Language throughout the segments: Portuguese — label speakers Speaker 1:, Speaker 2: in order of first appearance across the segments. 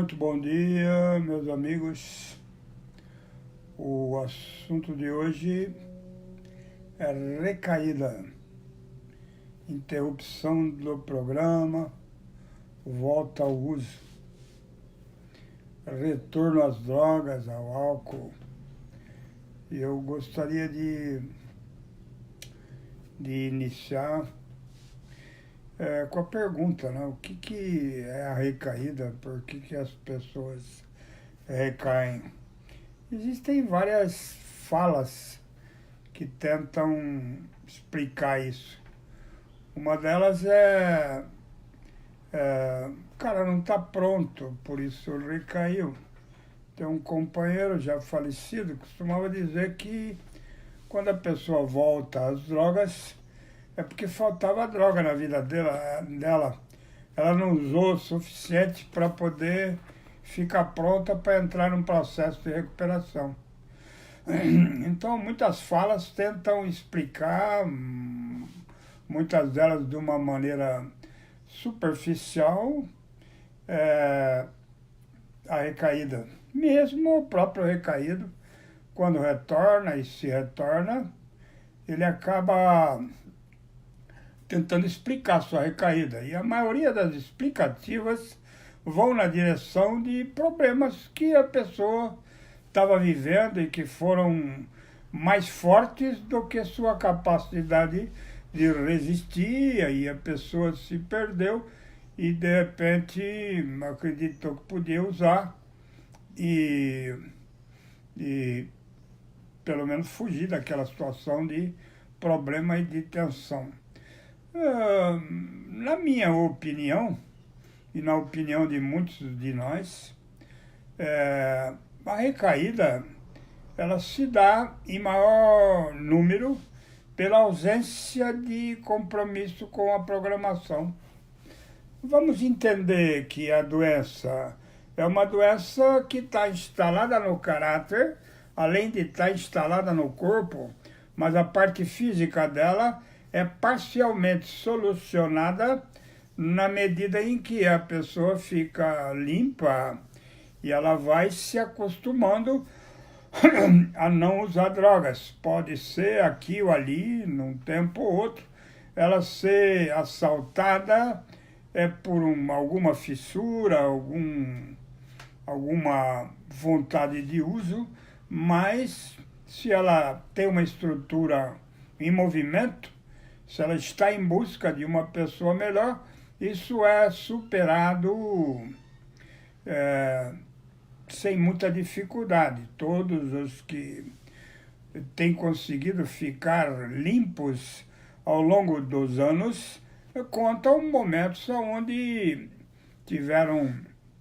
Speaker 1: Muito bom dia, meus amigos. O assunto de hoje é recaída, interrupção do programa, volta ao uso, retorno às drogas, ao álcool. E eu gostaria de iniciar com a pergunta, né? O que é a recaída? Por que as pessoas recaem? Existem várias falas que tentam explicar isso. Uma delas o cara não está pronto, por isso recaiu. Tem um companheiro já falecido que costumava dizer que quando a pessoa volta às drogas, é porque faltava droga na vida dela. Ela não usou o suficiente para poder ficar pronta para entrar num processo de recuperação. Então, muitas falas tentam explicar, muitas delas de uma maneira superficial, a recaída. Mesmo o próprio recaído, quando retorna e se retorna, ele acaba tentando explicar sua recaída. E a maioria das explicativas vão na direção de problemas que a pessoa estava vivendo e que foram mais fortes do que sua capacidade de resistir, e a pessoa se perdeu e de repente acreditou que podia usar e pelo menos fugir daquela situação de problema e de tensão. Na minha opinião, e na opinião de muitos de nós, a recaída ela se dá em maior número pela ausência de compromisso com a programação. Vamos entender que a doença é uma doença que está instalada no caráter, além de estar instalada no corpo, mas a parte física dela é parcialmente solucionada na medida em que a pessoa fica limpa e ela vai se acostumando a não usar drogas. Pode ser aqui ou ali, num tempo ou outro, ela ser assaltada por alguma fissura, alguma vontade de uso, mas se ela tem uma estrutura em movimento, se ela está em busca de uma pessoa melhor, isso é superado sem muita dificuldade. Todos os que têm conseguido ficar limpos ao longo dos anos contam momentos onde tiveram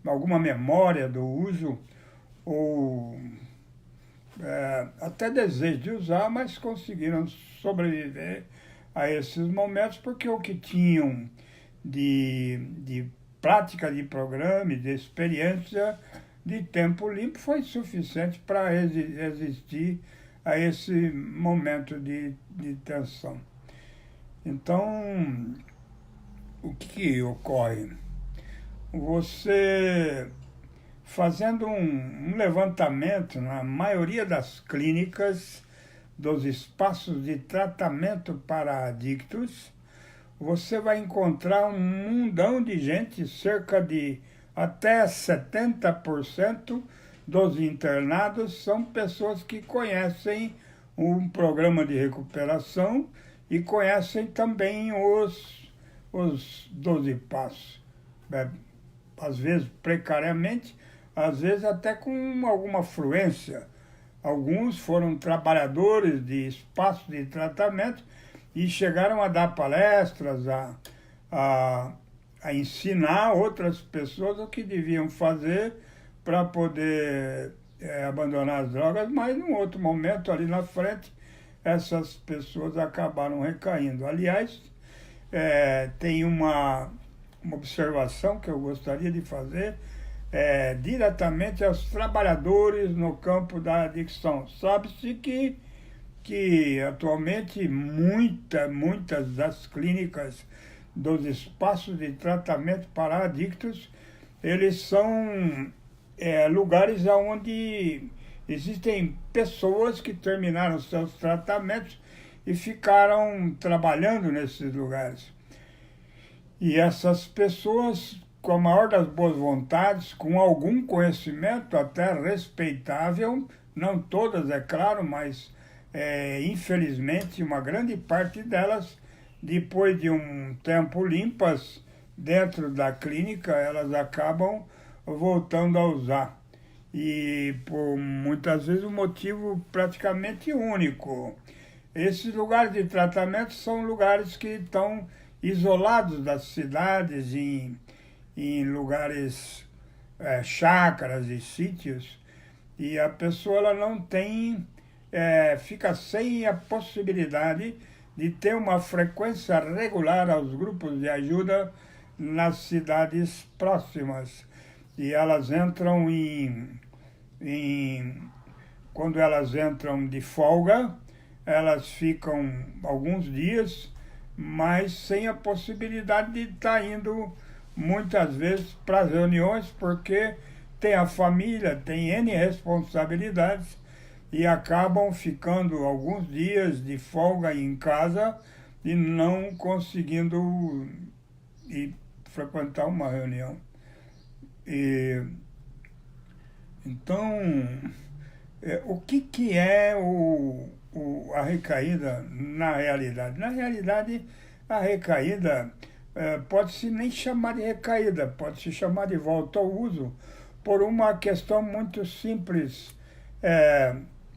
Speaker 1: alguma memória do uso ou até desejo de usar, mas conseguiram sobreviver a esses momentos porque o que tinham de prática de programa e de experiência de tempo limpo foi suficiente para resistir a esse momento de tensão. Então, o que ocorre? Você, fazendo um levantamento na maioria das clínicas dos espaços de tratamento para adictos, você vai encontrar um mundão de gente, cerca de até 70% dos internados são pessoas que conhecem um programa de recuperação e conhecem também os 12 passos. Às vezes precariamente, às vezes até com alguma fluência. Alguns foram trabalhadores de espaços de tratamento e chegaram a dar palestras, a ensinar outras pessoas o que deviam fazer para poder abandonar as drogas, mas num outro momento ali na frente, essas pessoas acabaram recaindo. Aliás, tem uma observação que eu gostaria de fazer diretamente aos trabalhadores no campo da adicção. Sabe-se que atualmente muitas das clínicas dos espaços de tratamento para adictos eles são lugares onde existem pessoas que terminaram seus tratamentos e ficaram trabalhando nesses lugares. E essas pessoas, com a maior das boas vontades, com algum conhecimento até respeitável, não todas, é claro, mas infelizmente uma grande parte delas, depois de um tempo limpas dentro da clínica, elas acabam voltando a usar. E por muitas vezes um motivo praticamente único. Esses lugares de tratamento são lugares que estão isolados das cidades, em lugares, chácaras e sítios, e a pessoa ela não tem, fica sem a possibilidade de ter uma frequência regular aos grupos de ajuda nas cidades próximas. E elas entram quando elas entram de folga, elas ficam alguns dias, mas sem a possibilidade de estar indo muitas vezes para as reuniões, porque tem a família, tem N responsabilidades e acabam ficando alguns dias de folga em casa e não conseguindo ir frequentar uma reunião. Então, o que é a recaída na realidade? Na realidade, a recaída pode-se nem chamar de recaída, pode-se chamar de volta ao uso, por uma questão muito simples.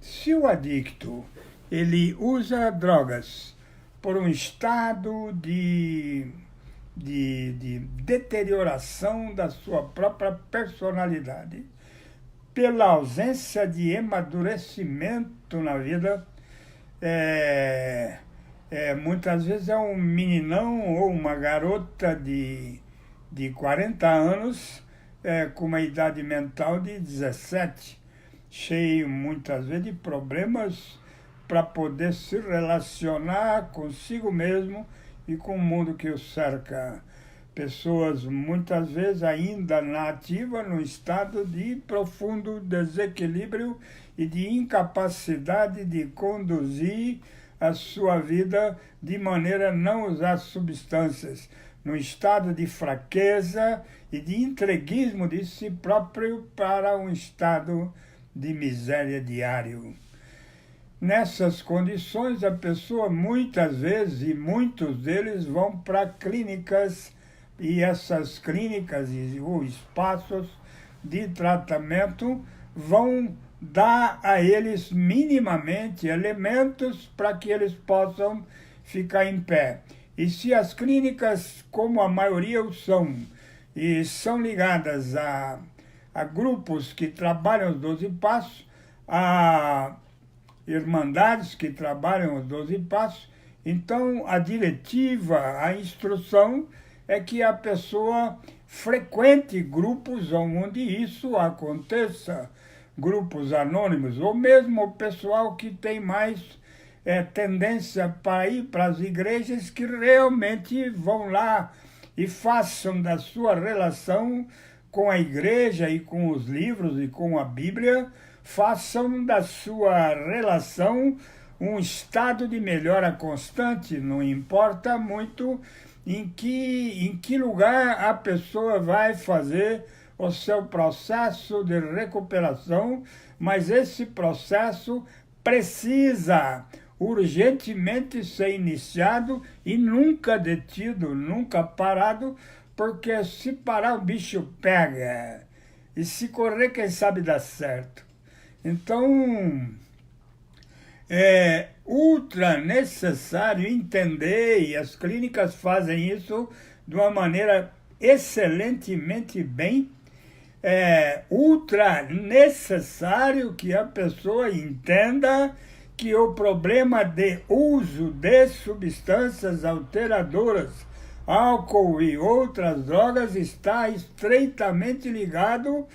Speaker 1: Se o adicto ele usa drogas por um estado de deterioração da sua própria personalidade, pela ausência de amadurecimento na vida, muitas vezes é um meninão ou uma garota de 40 anos com uma idade mental de 17, cheio muitas vezes de problemas para poder se relacionar consigo mesmo e com o mundo que o cerca. Pessoas muitas vezes ainda na ativa, num estado de profundo desequilíbrio e de incapacidade de conduzir a sua vida de maneira a não usar substâncias, num estado de fraqueza e de entreguismo de si próprio para um estado de miséria diário. Nessas condições, a pessoa muitas vezes, e muitos deles, vão para clínicas, e essas clínicas ou espaços de tratamento vão dar a eles minimamente elementos para que eles possam ficar em pé. E se as clínicas, como a maioria são, e são ligadas a grupos que trabalham os 12 passos, a irmandades que trabalham os 12 passos, então a diretiva, a instrução é que a pessoa frequente grupos onde isso aconteça, grupos anônimos, ou mesmo o pessoal que tem mais tendência para ir para as igrejas, que realmente vão lá e façam da sua relação com a igreja e com os livros e com a Bíblia, façam da sua relação um estado de melhora constante, não importa muito em que lugar a pessoa vai fazer o seu processo de recuperação, mas esse processo precisa urgentemente ser iniciado e nunca detido, nunca parado, porque se parar o bicho pega, e se correr quem sabe dá certo. Então, é ultra necessário entender, e as clínicas fazem isso de uma maneira excelentemente bem, ultra necessário que a pessoa entenda que o problema de uso de substâncias alteradoras, álcool e outras drogas, está estreitamente ligado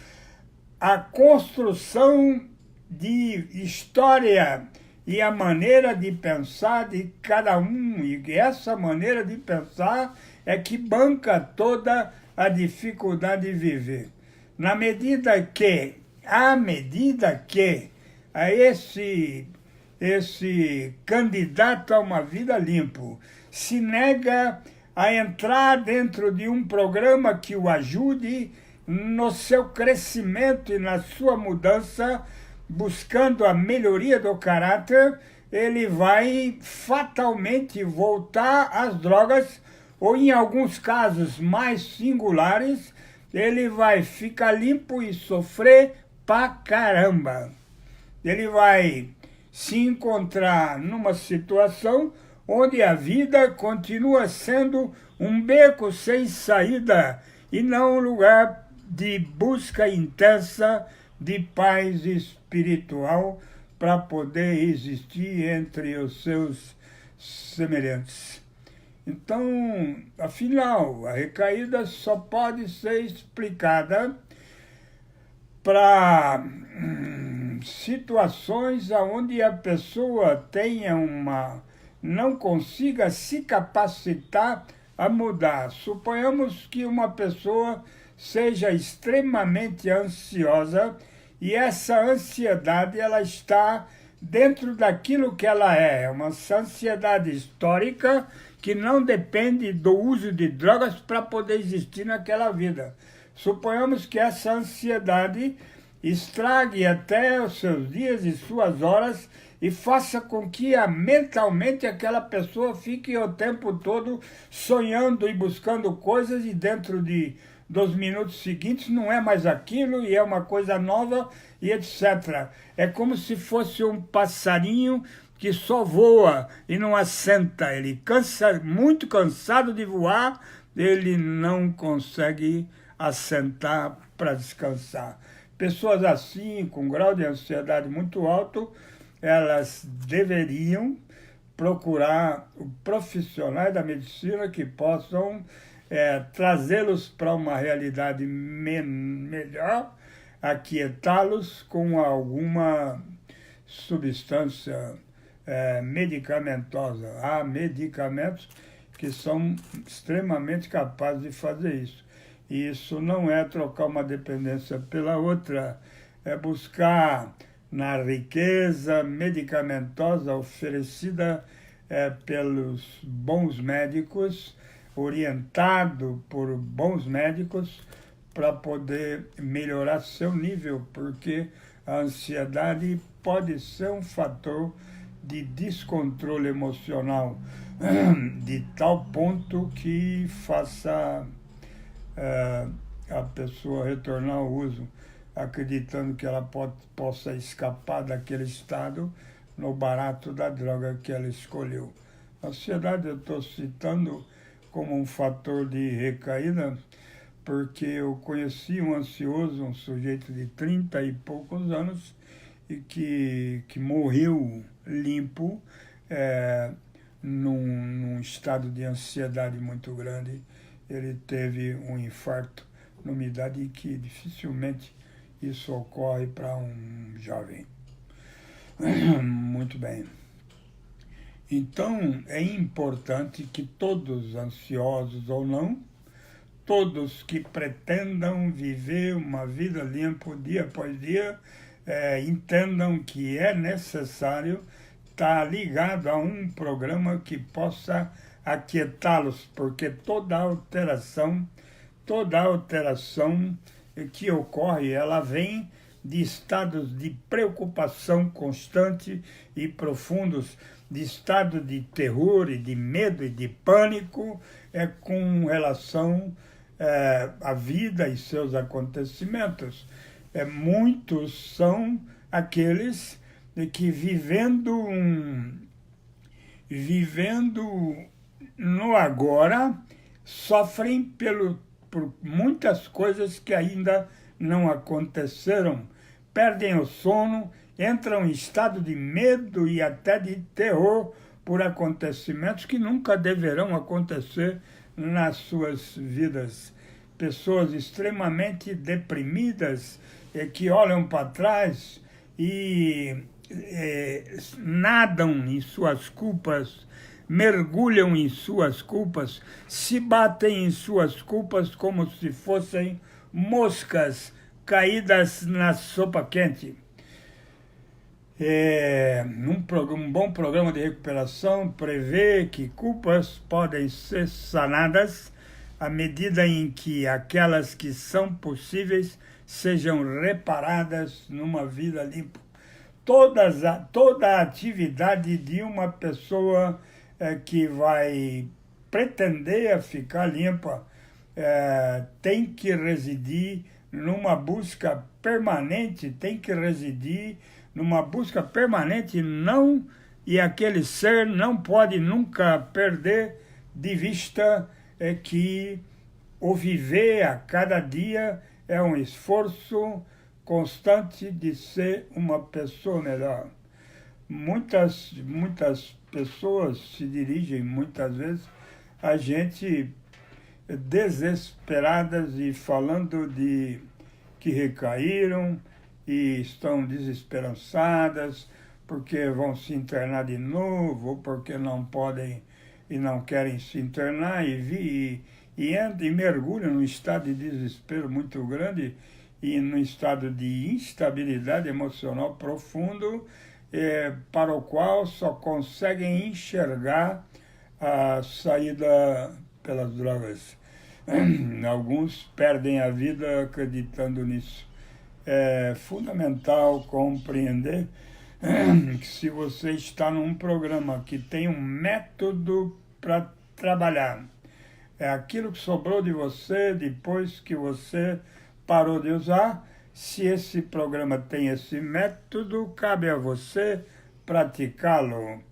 Speaker 1: à construção de história e a maneira de pensar de cada um. E essa maneira de pensar é que banca toda a dificuldade de viver. À medida que a esse candidato a uma vida limpo se nega a entrar dentro de um programa que o ajude no seu crescimento e na sua mudança, buscando a melhoria do caráter, ele vai fatalmente voltar às drogas, ou em alguns casos mais singulares, ele vai ficar limpo e sofrer pra caramba. Ele vai se encontrar numa situação onde a vida continua sendo um beco sem saída e não um lugar de busca intensa de paz espiritual para poder existir entre os seus semelhantes. Então, afinal, a recaída só pode ser explicada para situações onde a pessoa não consiga se capacitar a mudar. Suponhamos que uma pessoa seja extremamente ansiosa e essa ansiedade ela está dentro daquilo que ela é uma ansiedade histórica que não depende do uso de drogas para poder existir naquela vida. Suponhamos que essa ansiedade estrague até os seus dias e suas horas e faça com que mentalmente aquela pessoa fique o tempo todo sonhando e buscando coisas e dentro dos minutos seguintes não é mais aquilo e é uma coisa nova e etc. É como se fosse um passarinho que só voa e não assenta. Ele muito cansado de voar, ele não consegue assentar para descansar. Pessoas assim, com grau de ansiedade muito alto, elas deveriam procurar profissionais da medicina que possam trazê-los para uma realidade melhor, aquietá-los com alguma substância medicamentosa. Há medicamentos que são extremamente capazes de fazer isso. E isso não é trocar uma dependência pela outra, é buscar na riqueza medicamentosa oferecida pelos bons médicos, orientado por bons médicos, para poder melhorar seu nível, porque a ansiedade pode ser um fator de descontrole emocional, de tal ponto que faça a pessoa retornar ao uso, acreditando que ela possa escapar daquele estado no barato da droga que ela escolheu. A ansiedade eu estou citando como um fator de recaída, porque eu conheci um ansioso, um sujeito de 30 e poucos anos, e que morreu limpo, num estado de ansiedade muito grande. Ele teve um infarto numa idade que dificilmente isso ocorre para um jovem. Muito bem. Então, é importante que todos, ansiosos ou não, todos que pretendam viver uma vida limpa dia após dia, entendam que é necessário estar ligado a um programa que possa aquietá-los, porque toda alteração que ocorre, ela vem de estados de preocupação constante e profundos, de estado de terror e de medo e de pânico com relação à vida e seus acontecimentos. Muitos são aqueles que vivendo no agora sofrem por muitas coisas que ainda não aconteceram, perdem o sono, entram em estado de medo e até de terror por acontecimentos que nunca deverão acontecer nas suas vidas. Pessoas extremamente deprimidas que olham para trás e nadam em suas culpas, mergulham em suas culpas, se batem em suas culpas como se fossem moscas caídas na sopa quente. Um bom programa de recuperação prevê que culpas podem ser sanadas à medida em que aquelas que são possíveis sejam reparadas numa vida limpa. Toda a atividade de uma pessoa que vai pretender ficar limpa tem que residir numa busca permanente, não, e aquele ser não pode nunca perder de vista que o viver a cada dia é um esforço constante de ser uma pessoa melhor. Muitas pessoas se dirigem, muitas vezes, a gente desesperadas e falando de que recaíram e estão desesperançadas porque vão se internar de novo, porque não podem e não querem se internar e mergulham num estado de desespero muito grande e num estado de instabilidade emocional profundo, para o qual só conseguem enxergar a saída pelas drogas. Alguns perdem a vida acreditando nisso. É fundamental compreender que se você está num programa que tem um método para trabalhar, é aquilo que sobrou de você depois que você parou de usar. Se esse programa tem esse método, cabe a você praticá-lo.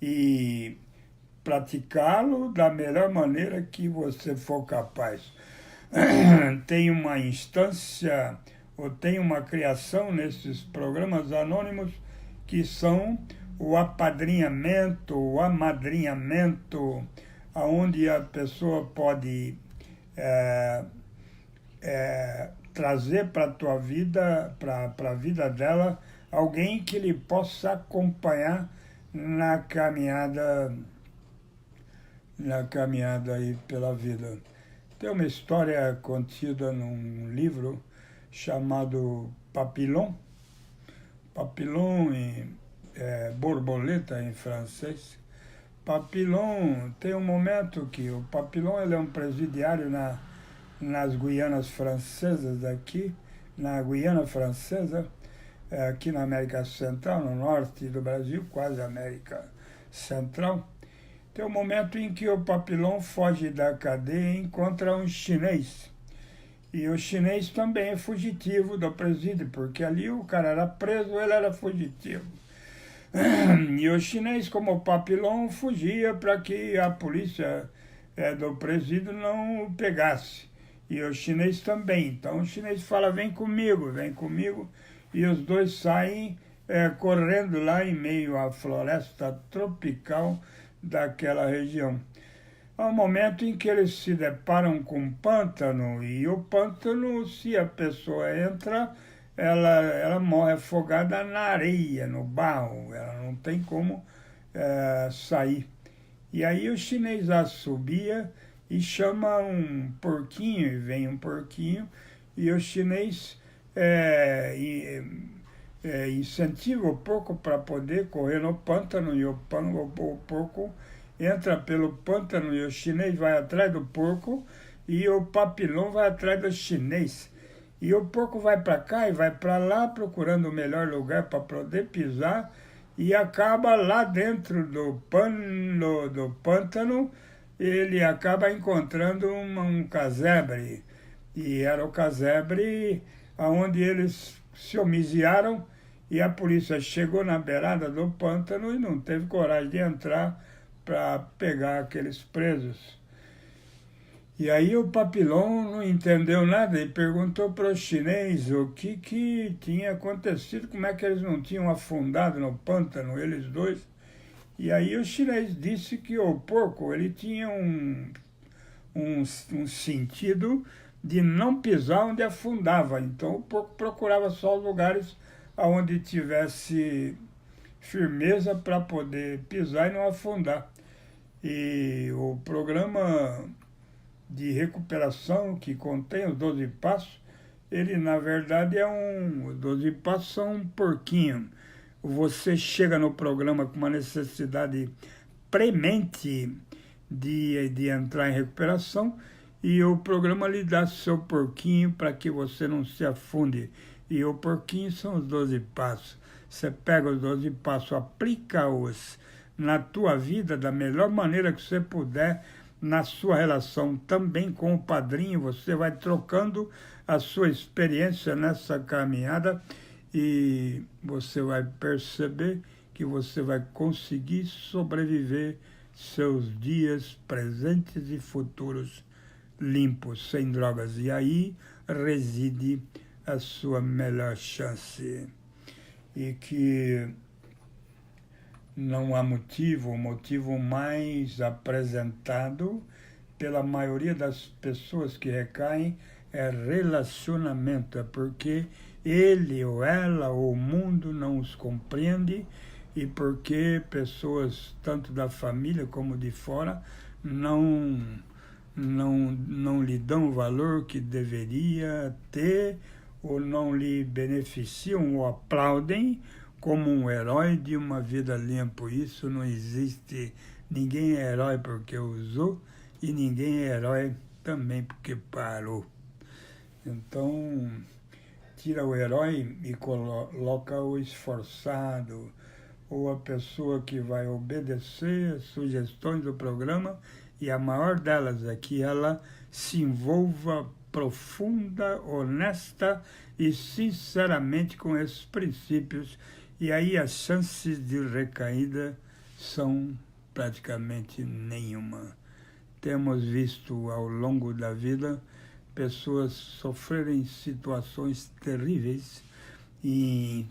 Speaker 1: E praticá-lo da melhor maneira que você for capaz. Tem uma instância, ou tem uma criação nesses programas anônimos que são o apadrinhamento, o amadrinhamento, onde a pessoa pode trazer para a tua vida, para a vida dela, alguém que lhe possa acompanhar na caminhada aí pela vida. Tem uma história contida num livro chamado Papillon. Papillon borboleta em francês. Papillon tem um momento que o Papillon ele é um presidiário nas Guianas Francesas aqui, na Guiana Francesa, aqui na América Central, no norte do Brasil, quase América Central. Tem um momento em que o Papillon foge da cadeia e encontra um chinês. E o chinês também é fugitivo do presídio, porque ali o cara era preso, ele era fugitivo. E o chinês, como o Papillon, fugia para que a polícia do presídio não o pegasse. E o chinês também. Então o chinês fala, vem comigo. E os dois saem correndo lá em meio à floresta tropical daquela região. Há um momento em que eles se deparam com um pântano, e o pântano, se a pessoa entra, ela morre afogada na areia, no barro, ela não tem como sair. E aí o chinês assobia e chama um porquinho, e vem um porquinho, e o chinês incentiva o porco para poder correr no pântano, e o porco entra pelo pântano e o chinês vai atrás do porco e o Papillon vai atrás do chinês. E o porco vai para cá e vai para lá procurando o melhor lugar para poder pisar e acaba lá dentro do pântano, ele acaba encontrando um casebre. E era o casebre onde eles se homiziaram e a polícia chegou na beirada do pântano e não teve coragem de entrar para pegar aqueles presos. E aí o Papillon não entendeu nada e perguntou para o chinês o que tinha acontecido, como é que eles não tinham afundado no pântano, eles dois. E aí o chinês disse que o porco ele tinha um sentido de não pisar onde afundava. Então o porco procurava só os lugares onde tivesse firmeza para poder pisar e não afundar. E o programa de recuperação que contém os 12 passos, ele na verdade os 12 passos são um porquinho. Você chega no programa com uma necessidade premente de entrar em recuperação e o programa lhe dá seu porquinho para que você não se afunde. E o porquinho são os 12 passos. Você pega os 12 passos, aplica-os na tua vida da melhor maneira que você puder, na sua relação também com o padrinho, você vai trocando a sua experiência nessa caminhada e você vai perceber que você vai conseguir sobreviver seus dias presentes e futuros limpos, sem drogas. E aí reside a sua melhor chance. E que não há motivo, o motivo mais apresentado pela maioria das pessoas que recaem é relacionamento, é porque ele ou ela ou o mundo não os compreende e porque pessoas, tanto da família como de fora, não lhe dão o valor que deveria ter ou não lhe beneficiam ou aplaudem como um herói de uma vida limpa. Isso não existe. Ninguém é herói porque usou e ninguém é herói também porque parou. Então, tira o herói e coloca o esforçado ou a pessoa que vai obedecer as sugestões do programa, e a maior delas é que ela se envolva profunda, honesta e sinceramente com esses princípios, e aí as chances de recaída são praticamente nenhuma. Temos visto ao longo da vida pessoas sofrerem situações terríveis em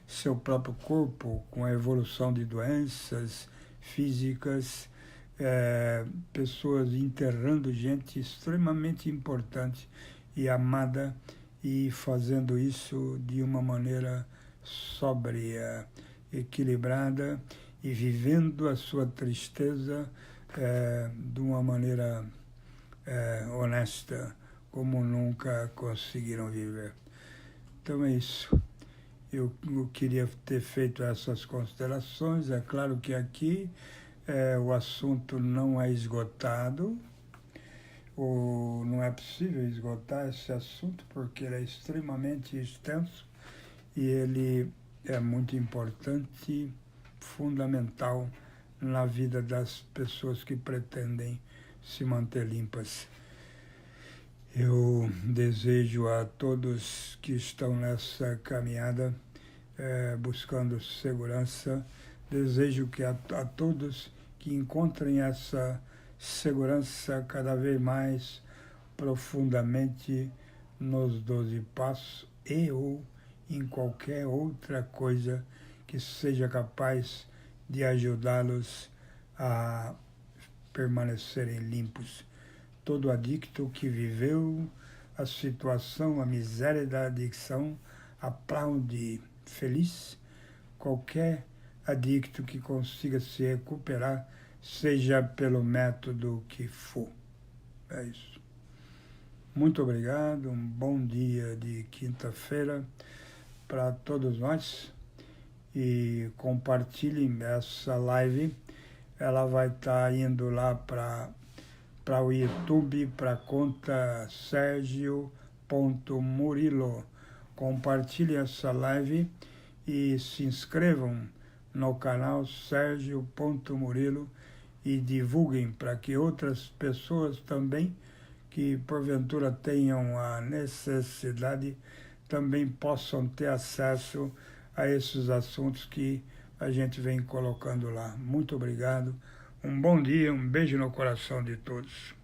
Speaker 1: seu próprio corpo, com a evolução de doenças físicas, pessoas enterrando gente extremamente importante e amada e fazendo isso de uma maneira sóbria, equilibrada e vivendo a sua tristeza de uma maneira honesta, como nunca conseguiram viver. Então é isso. Eu queria ter feito essas considerações. É claro que aqui o assunto não é esgotado, ou não é possível esgotar esse assunto, porque ele é extremamente extenso e ele é muito importante, fundamental na vida das pessoas que pretendem se manter limpas. Eu desejo a todos que estão nessa caminhada buscando segurança, desejo que a todos que encontrem essa segurança cada vez mais profundamente nos 12 passos e ou em qualquer outra coisa que seja capaz de ajudá-los a permanecerem limpos. Todo adicto que viveu a situação, a miséria da adicção, aplaude feliz qualquer adicto que consiga se recuperar, seja pelo método que for. É isso. Muito obrigado, um bom dia de quinta-feira para todos nós e compartilhem essa live. Ela vai estar indo lá para o YouTube, para a conta Sergio.Murilo. Compartilhem essa live e se inscrevam no canal Sergio.Murilo e divulguem para que outras pessoas também, que porventura tenham a necessidade, também possam ter acesso a esses assuntos que a gente vem colocando lá. Muito obrigado. Um bom dia, um beijo no coração de todos.